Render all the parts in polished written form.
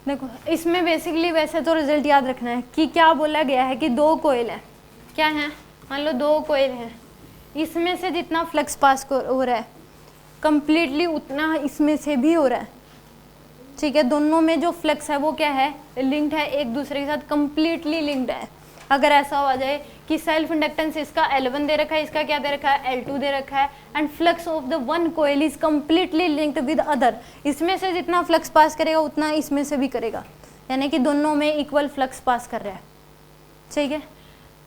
देखो इसमें बेसिकली वैसे तो रिजल्ट याद रखना है कि क्या बोला गया है कि 2 कोयल है, क्या है, मान लो 2 कोयल है, इसमें से जितना फ्लक्स पास हो रहा है कंप्लीटली उतना इसमें से भी हो रहा है, ठीक है। दोनों में जो फ्लक्स है वो क्या है, लिंक्ड है, एक दूसरे के साथ कंप्लीटली लिंक्ड है। अगर ऐसा हो जाए कि सेल्फ इंडक्टेंस इसका L1 दे रखा है, इसका क्या दे रखा है, L2 दे रखा है, and flux of the one coil is completely linked with other, इसमें से जितना फ्लक्स पास करेगा उतना इसमें से भी करेगा, यानी कि दोनों में इक्वल फ्लक्स पास कर रहा है, ठीक है।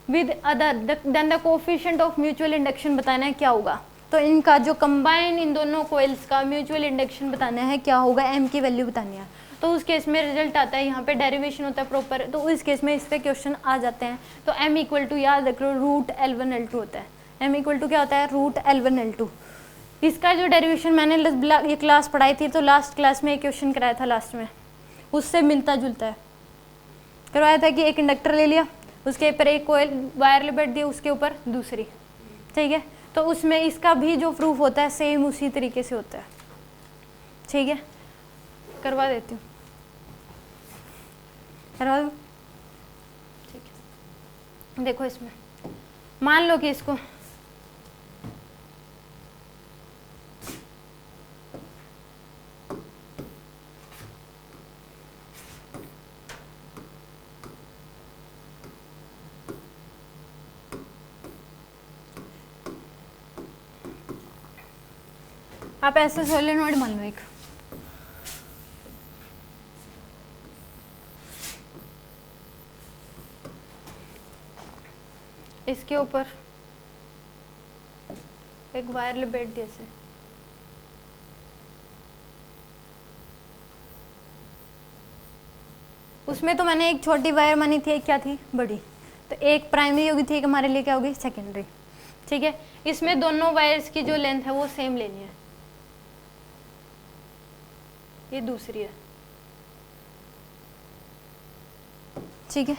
With other than the coefficient of mutual induction बताना है क्या होगा, तो इनका जो कंबाइन इन दोनों कोयल्स का म्यूचुअल इंडक्शन बताना है क्या होगा, m की वैल्यू बतानी है। तो उस केस में रिजल्ट आता है, यहाँ पे डेरिवेशन होता है प्रॉपर, तो उस केस में इस पे क्वेश्चन आ जाते हैं। तो m इक्वल टू याद रखो रूट L1 L2 होता है, m इक्वल टू क्या होता है, रूट L1 L2। इसका जो डेरिवेशन मैंने ये क्लास पढ़ाई थी, तो लास्ट क्लास में एक क्वेश्चन कराया था लास्ट में, उससे मिलता जुलता है। करवाया था कि एक इंडक्टर ले लिया, उसके ऊपर एक कोयल वायर लिपेट दिया, उसके ऊपर दूसरी, ठीक है। तो उसमें इसका भी जो प्रूफ होता है सेम उसी तरीके से होता है, ठीक है। करवा देती हूँ, करवा दूँ, ठीक है। देखो इसमें मान लो कि इसको आप ऐसे सोलेनॉइड मान लो एक, इसके ऊपर एक वायर लिपेट दिया से, उसमें तो मैंने एक छोटी वायर मानी थी, एक क्या थी, बड़ी, तो एक प्राइमरी होगी थी, एक हमारे लिए क्या होगी, सेकेंडरी, ठीक है। इसमें दोनों वायर्स की जो लेंथ है वो सेम लेनी है, ये दूसरी है, ठीक है।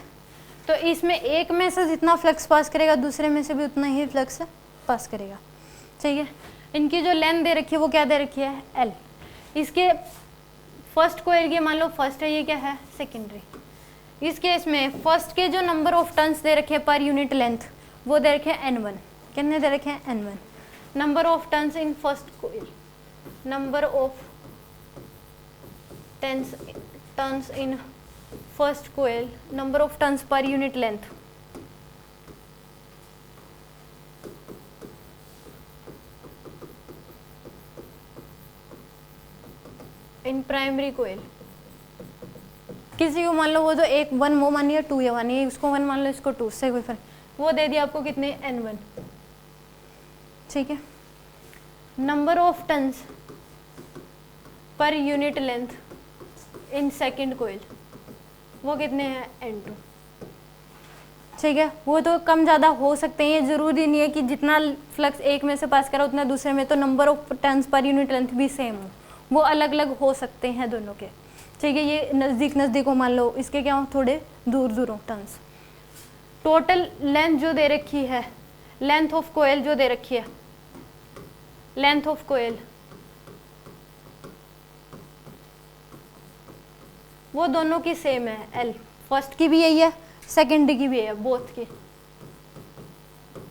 तो इसमें एक में से जितना फ्लक्स पास करेगा दूसरे में से भी उतना ही फ्लक्स पास करेगा, ठीक है। इनकी जो लेंथ दे रखी है वो क्या दे रखी है, L। इसके फर्स्ट कोयल की मान लो फर्स्ट है, ये क्या है, सेकेंडरी। इस केस में फर्स्ट के जो नंबर ऑफ टर्न्स दे रखे हैं पर यूनिट लेंथ वो दे रखे हैं N1, कितने दे रखे हैं, N1। Number of turns in first coil, number of turns in first coil, number of turns per unit length, in primary coil. किसी को मान लो वो तो एक 1 वो मानिए 2 ये मानिए, उसको 1 मान लो इसको 2, से कोई फर्क, वो दे दिया आपको कितने, N1, ठीक है। Number of turns per unit length in second coil वो कितने हैं, N2, ठीक है। वो तो कम ज़्यादा हो सकते हैं, ये ज़रूरी नहीं है कि जितना फ्लक्स एक में से पास करा उतना दूसरे में, तो number of turns per unit length भी सेम हो, वो अलग अलग हो सकते हैं दोनों के, ठीक है। ये नज़दीक नज़दीक हो, मान लो इसके क्या हो, थोड़े दूर दूर हो टर्न्स। टोटल लेंथ जो दे रखी है, लेंथ ऑफ कोयल जो दे रखी है, लेंथ ऑफ कोयल वो दोनों की सेम है, L। फर्स्ट की भी यही है, सेकेंड की भी है, बोथ की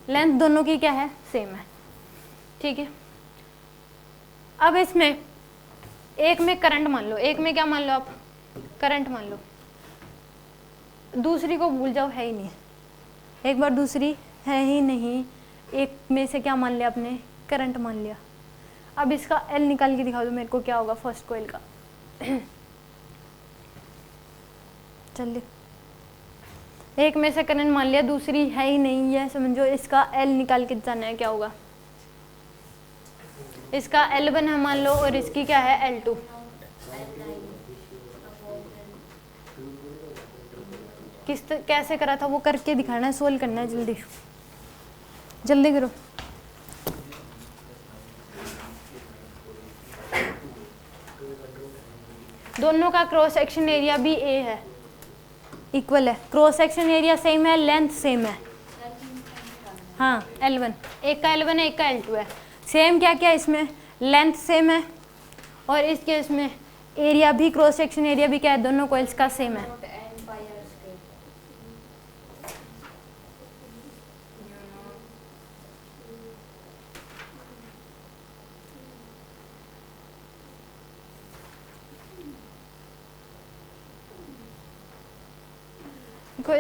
लेंथ दोनों की क्या है, सेम है, ठीक है। अब इसमें एक में करंट मान लो, एक में क्या मान लो आप, करंट मान लो, दूसरी को भूल जाओ, है ही नहीं, एक बार दूसरी है ही नहीं, एक में से क्या मान लिया आपने, करंट मान लिया। अब इसका L निकाल के दिखा दो मेरे को, क्या होगा फर्स्ट कोयल का। चलिए, एक में से करंट मान लिया, दूसरी है ही नहीं, ये समझो, इसका L निकाल के जाना है, क्या होगा, इसका L1 है मान लो, और इसकी क्या है, L2। कैसे करा था वो करके दिखाना है, सोल्व करना है, जल्दी जल्दी करो। दोनों का क्रॉस सेक्शन एरिया भी A है, इक्वल है, क्रॉस सेक्शन एरिया सेम है, लेंथ सेम है, हाँ L1, एक का L1 है, एक का L2 है। सेम क्या क्या इसमें, लेंथ सेम है, और इस केस में एरिया भी, क्रॉस सेक्शन एरिया भी क्या है, दोनों कॉइल्स का सेम है।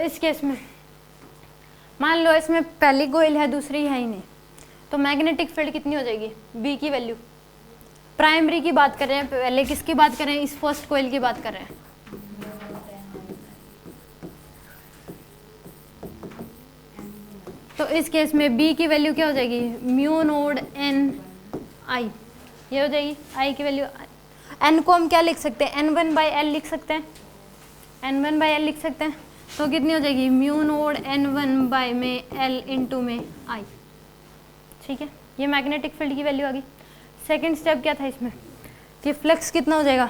इस केस में मान लो इसमें पहली कोइल है, दूसरी है ही नहीं, तो मैग्नेटिक फील्ड कितनी हो जाएगी, बी की वैल्यू। प्राइमरी की बात कर रहे हैं, पहले किसकी बात कर रहे हैं, इस फर्स्ट कोइल की बात कर रहे हैं। तो इस केस में बी की वैल्यू क्या हो जाएगी, म्यू नोड एन आई, ये हो जाएगी आई की वैल्यू। एन को हम क्या लिख सकते हैं, n1/l लिख सकते हैं, n1/l लिख सकते हैं। तो कितनी हो जाएगी, म्यू नोड n1 में l इंटू में आई। ठीक है, ये मैग्नेटिक फील्ड की वैल्यू आ गई। सेकेंड स्टेप क्या था इसमें कि फ्लक्स कितना हो जाएगा,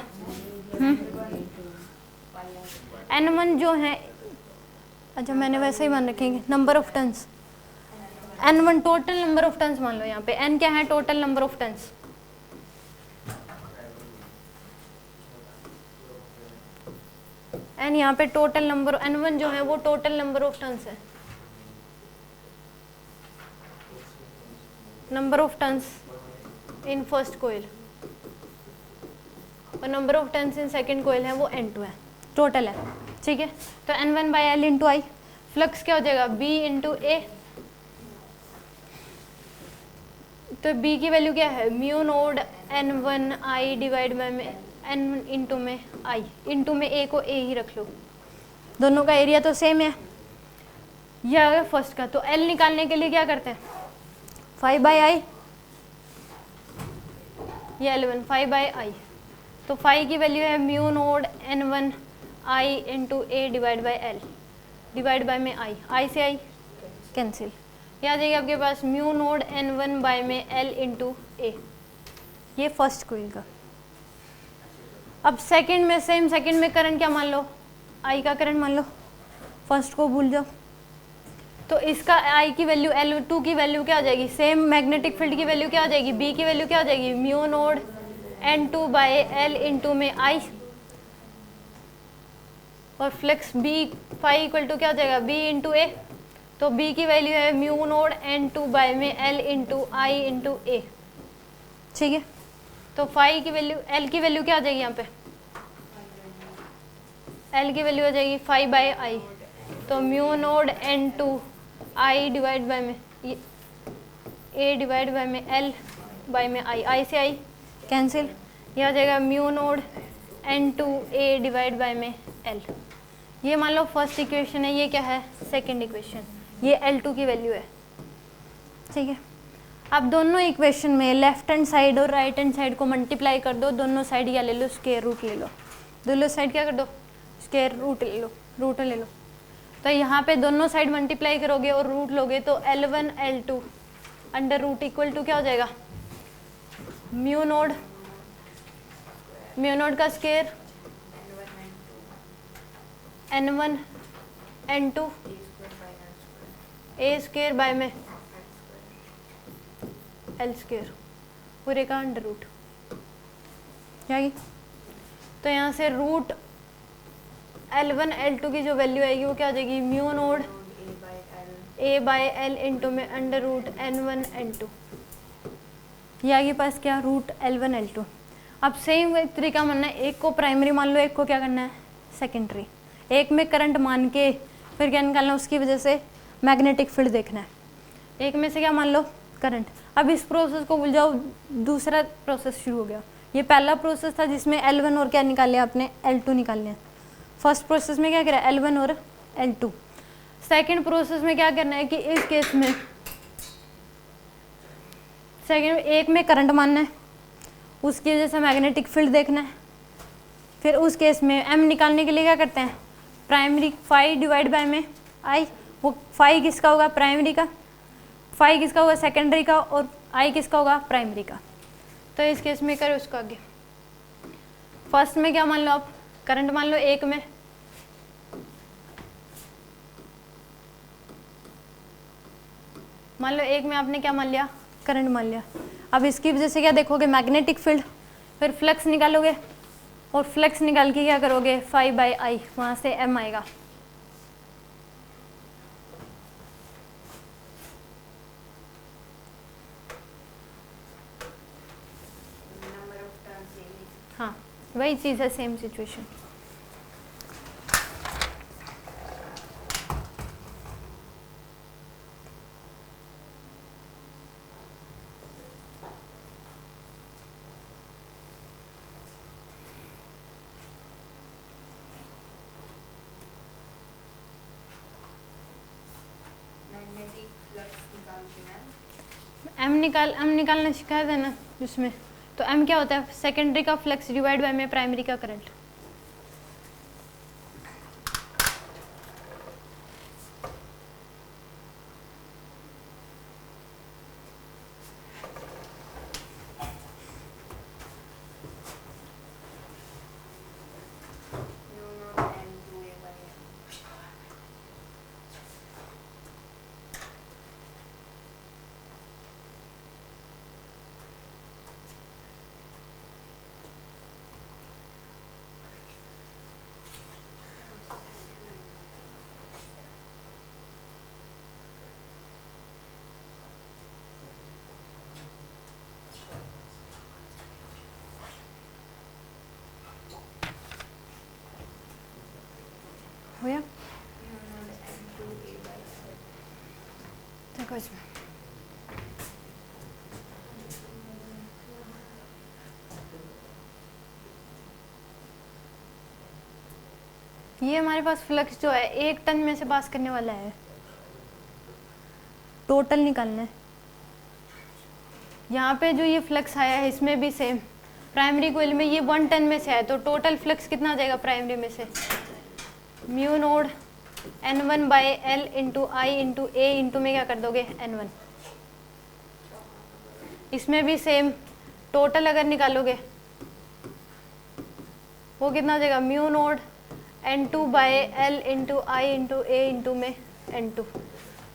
n1 जो है, अच्छा मैंने वैसे ही मान रखेंगे number of turns, n1 total number of turns मान लो, यहाँ पे n क्या है, total number of turns. n यहाँ पे टोटल नंबर, n1 जो है वो टोटल नंबर ऑफ टर्न्स है, number of turns in first coil, और number of turns in second coil है वो n2 है, टोटल है। ठीक है, तो n1/l इंटू आई, फ्लक्स क्या हो जाएगा, b इंटू ए। तो b की वैल्यू क्या है, mu naught n1 I divide by में n इंटू में i, इंटू में a को a ही रख लो, दोनों का एरिया तो सेम है। यह आ गया फर्स्ट का। तो l निकालने के लिए क्या करते हैं, 5/i, ये L1 5/i, तो 5 की वैल्यू है mu naught n1 i into A divide by L, divide by में i से i कैंसिल, ये आ जाएगी आपके पास म्यू नोड n1 बाय में l इंटू ए, ये फर्स्ट कोइल का। अब सेकंड में सेम, सेकंड में करंट क्या मान लो, i का करंट मान लो, फर्स्ट को भूल जाओ। तो इसका i की वैल्यू, L2 की वैल्यू क्या हो जाएगी, सेम मैग्नेटिक फील्ड की वैल्यू क्या हो जाएगी, b की वैल्यू क्या हो जाएगी, mu naught n2 by l into में i, और flux b phi equal to क्या हो जाएगा, b इंटू ए, तो b की वैल्यू है म्यू नोड n2 बाय में l इंटू आई इंटू ए। ठीक है, तो फाई की वैल्यू, l की वैल्यू क्या आ जाएगी यहाँ पे, l की वैल्यू आ जाएगी 5/i, तो mu naught n2 i divide by में a डिवाइड बाय में l बाय में i से i कैंसिल, यह आ जाएगा mu naught n2 a divide by में l। ये मान लो फर्स्ट इक्वेशन है, ये क्या है, सेकंड इक्वेशन, ये L2 की वैल्यू है। ठीक है, अब दोनों इक्वेशन में लेफ्ट हैंड साइड और राइट हैंड साइड को मल्टीप्लाई कर दो, दोनों साइड क्या ले लो, स्क्वायर रूट ले लो, दोनों साइड क्या कर दो, स्क्वायर रूट ले लो, रूट ले लो। तो यहाँ पे दोनों साइड मल्टीप्लाई करोगे और रूट लोगे तो L1 L2 under root equal to क्या हो जाएगा, म्यू नोड का square n1 n2 a square by में l स्क्वायर पूरे का अंडर रूट जाएगी। तो यहाँ से रूट L1 L2 की जो वैल्यू आएगी वो क्या हो जाएगी, mu naught a by l into में अंडर रूट n1 n2, ये आगे पास क्या, रूट L1 L2। अब सेम तरीका मानना है, एक को प्राइमरी मान लो, एक को क्या करना है, सेकेंडरी। एक में करंट मान के फिर क्या निकालना, उसकी वजह से मैग्नेटिक फील्ड देखना है। एक में से क्या मान लो, करंट। अब इस प्रोसेस को भूल जाओ, दूसरा प्रोसेस शुरू हो गया। ये पहला प्रोसेस था जिसमें L1 और क्या निकाल लिया आपने, L2 निकाल लिया। फर्स्ट प्रोसेस में क्या करा, L1 और L2। सेकेंड प्रोसेस में क्या करना है कि इस केस में सेकेंड एक में करंट मानना है, उसकी वजह से मैग्नेटिक फील्ड देखना है। फिर उस केस में M निकालने के लिए क्या करते हैं, प्राइमरी फाई डिवाइड बाय में I, वो फाई किसका होगा, प्राइमरी का, फाई किसका होगा, सेकेंडरी का, और I किसका होगा, प्राइमरी का। तो इस केस में करें उसको आगे। फर्स्ट में क्या मान लो आप, करंट मान लो, एक में मान लो, एक में आपने क्या मान लिया, करंट मान लिया। अब इसकी वजह से क्या देखोगे, मैग्नेटिक फील्ड। फिर फ्लक्स निकालोगे और फ्लक्स निकाल के क्या करोगे, 5/I, वहाँ से m आएगा। हाँ वही चीज़ है, सेम सिचुएशन। एम निकालना सिखा देना उसमें। तो एम क्या होता है, सेकेंडरी का फ्लक्स डिवाइड बाय में प्राइमरी का करंट। हो गया, देखो इसमें ये हमारे पास फ्लक्स जो है 1 टन में से पास करने वाला है, टोटल निकालना है। यहाँ पे जो ये फ्लक्स आया है इसमें भी सेम, प्राइमरी कोइल में ये 1 टन में से है, तो टोटल फ्लक्स कितना आ जाएगा प्राइमरी में से, mu node N1/L into I into A into में क्या कर दोगे N1। इसमें भी सेम, टोटल अगर निकालोगे वो कितना आ जाएगा, mu node N2/L into I into A into में N2।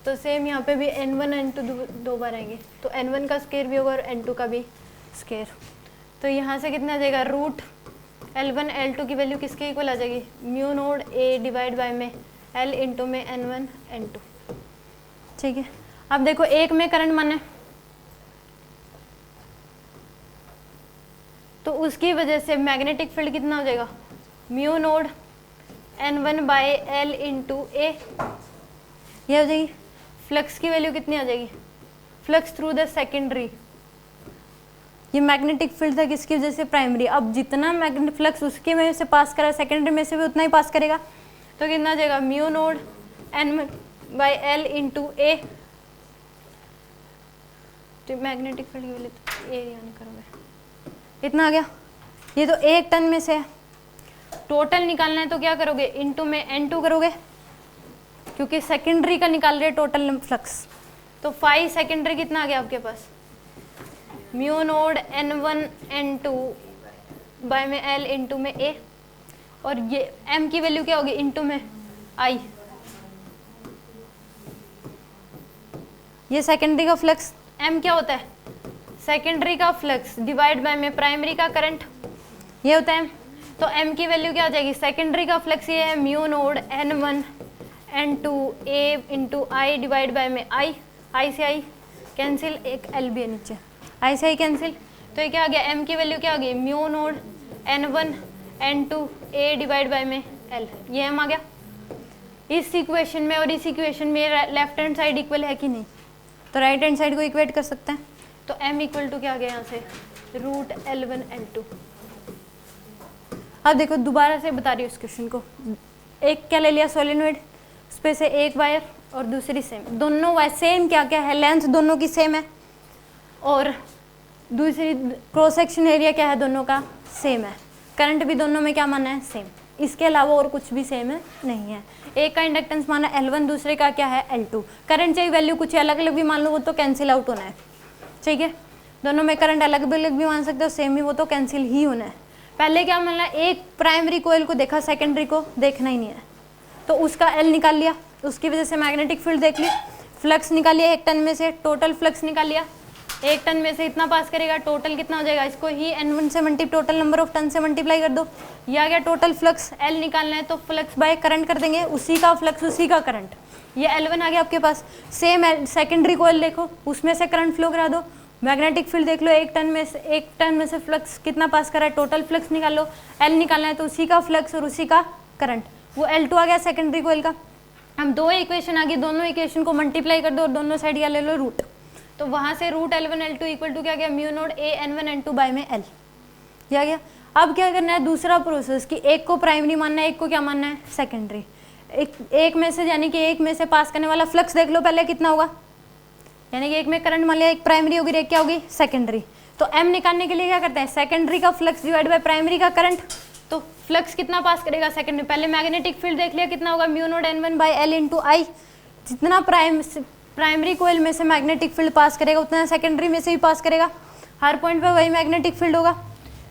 तो सेम यहाँ पे भी N1 N2 दो बार आएंगे, तो N1 का स्केयर भी होगा और N2 का भी स्केयर। तो यहाँ से कितना आ जाएगा, रूट L1 L2 की वैल्यू किसके इक्वल आ जाएगी, mu naught A divide by में L इंटू में N1 N2। ठीक है, अब देखो एक में करंट माना है, तो उसकी वजह से मैग्नेटिक फील्ड कितना हो जाएगा, mu node N1/L into A, ये हो जाएगी। फ्लक्स की वैल्यू कितनी आ जाएगी, फ्लक्स थ्रू द सेकेंडरी, ये मैग्नेटिक फील्ड था किसकी वजह से, प्राइमरी। अब जितना मैग्नेटिक फ्लक्स उसके में से पास करा सेकेंडरी में से भी उतना ही पास करेगा, तो कितना आ जाएगा, mu node N/L into A, तो मैग्नेटिक फील्ड की वैल्यू तो ए यानी करोगे, इतना आ गया। ये तो 1 टन में से है, टोटल निकालना है तो क्या करोगे, इंटू में N2 करोगे, क्योंकि सेकेंडरी का निकाल रहे टोटल फ्लक्स। तो 5 सेकेंडरी कितना आ गया आपके पास, mu naught N1 N2 by में L इंटू में A, और ये M की वैल्यू क्या होगी, इंटू में I। ये सेकेंडरी का फ्लक्स, M क्या होता है, सेकेंडरी का फ्लक्स डिवाइड बाय में प्राइमरी का करंट, ये होता है। तो M की वैल्यू क्या आ जाएगी, सेकेंडरी का फ्लक्स ये है mu naught N1 N2 A into I divide by में I से I कैंसिल, एक L भी है नीचे, I से I कैंसिल, तो ये क्या आ गया, M की वैल्यू क्या आ गई, mu naught N1 N2 A divide by में L, ये M आ गया। इस इक्वेशन में और इस इक्वेशन में लेफ्ट हैंड साइड इक्वल है कि नहीं, तो राइट हैंड साइड को इक्वेट कर सकते हैं। तो M इक्वल टू क्या आ गया यहाँ से, रूट L1 L2। अब देखो दोबारा से बता रही हूँ इस क्वेश्चन को, एक क्या ले लिया सोलेनोइड, उस पे से एक वायर और दूसरी सेम, दोनों वायर सेम क्या क्या है, लेंथ दोनों की सेम है, और दूसरी क्रॉस सेक्शन एरिया क्या है, दोनों का सेम है, करंट भी दोनों में क्या माना है, सेम, इसके अलावा और कुछ भी सेम है नहीं है। एक का इंडक्टेंस माना L1, दूसरे का क्या है L2, करंट चाहिए वैल्यू कुछ अलग अलग भी मान लो, वो तो कैंसिल आउट होना है। ठीक है, दोनों में करंट अलग भी मान सकते हो, सेम ही, वो तो कैंसिल ही होना है। पहले क्या मान ला, एक प्राइमरी कोयल को देखा, सेकेंडरी को देखना ही नहीं है, तो उसका L निकाल लिया, उसकी वजह से मैग्नेटिक फील्ड देख ली, फ्लक्स निकाल लिया 1 टन में से, टोटल फ्लक्स निकाल लिया, 1 टन में से इतना पास करेगा, टोटल कितना हो जाएगा, इसको ही N1 से टोटल नंबर ऑफ टन से मल्टीप्लाई कर दो। ये आ गया टोटल फ्लक्स। L निकालना है तो फ्लक्स बाय करंट कर देंगे, उसी का फ्लक्स उसी का करंट, ये L1 आ गया आपके पास। सेम सेकेंडरी कोयल देखो, उसमें से करंट फ्लो करा दो। मैग्नेटिक फील्ड देख लो, 1 टन में से फ्लक्स कितना पास करा है, टोटल फ्लक्स निकाल लो। L निकालना है तो उसी का फ्लक्स और उसी का करंट, वो L2 आ गया सेकेंडरी कोयल का। हम 2 इक्वेशन आ गई, दोनों इक्वेशन को मल्टीप्लाई कर दो और दोनों साइड या ले लो रूट, तो वहाँ से root L1 L2 equal to क्या गया, mu naught A N1 N2 by में L, ये आ गया। अब क्या करना है, दूसरा प्रोसेस कि एक को प्राइमरी मानना है, एक को क्या मानना है, सेकेंडरी। एक में से यानी कि एक में से पास करने वाला फ्लक्स देख लो पहले कितना होगा, यानी कि एक में करंट मान लिया, एक प्राइमरी होगी, एक क्या होगी, सेकेंडरी। तो M निकालने के लिए क्या करते हैं, सेकेंडरी का फ्लक्स डिवाइड बाय प्राइमरी का करंट। तो फ्लक्स कितना पास करेगा सेकेंडरी, पहले मैग्नेटिक फील्ड देख लिया कितना होगा, mu naught N1 by L into I. जितना प्राइमरी कोयल में से मैग्नेटिक फील्ड पास करेगा उतना सेकेंडरी में से भी पास करेगा, हर पॉइंट पे वही मैग्नेटिक फील्ड होगा।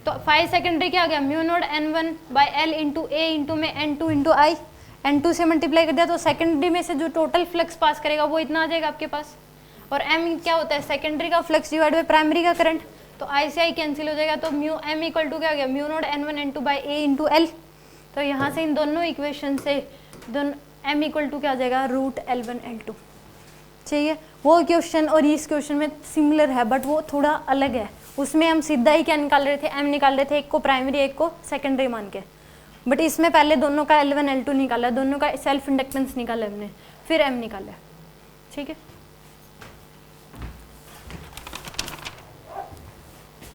तो 5 सेकेंडरी क्या आ गया, mu naught N1 by L into A into में N2 इंटू आई, N2 से मल्टीप्लाई कर दिया तो सेकेंडरी में से जो टोटल फ्लक्स पास करेगा वो इतना आ जाएगा आपके पास। और M क्या होता है, सेकेंडरी का फ्लक्स डिवाइड बाय प्राइमरी का करंट, तो I से I कैंसिल हो जाएगा, तो म्यू M इक्वल टू क्या हो गया, mu naught N1 N2 by A into L। तो यहाँ से इन दोनों इक्वेशन से M इक्वल टू क्या आ जाएगा, रूट L1 L2। चाहिए वो क्वेश्चन और इस क्वेश्चन में सिमिलर है बट वो थोड़ा अलग है, उसमें हम सीधा ही क्या निकाल रहे थे, M निकाल रहे थे, एक को प्राइमरी एक को सेकेंडरी मान के, बट इसमें पहले दोनों का L1 L2 निकाला, दोनों का सेल्फ इंडक्टेंस निकाला हमने, फिर M निकाला। ठीक है।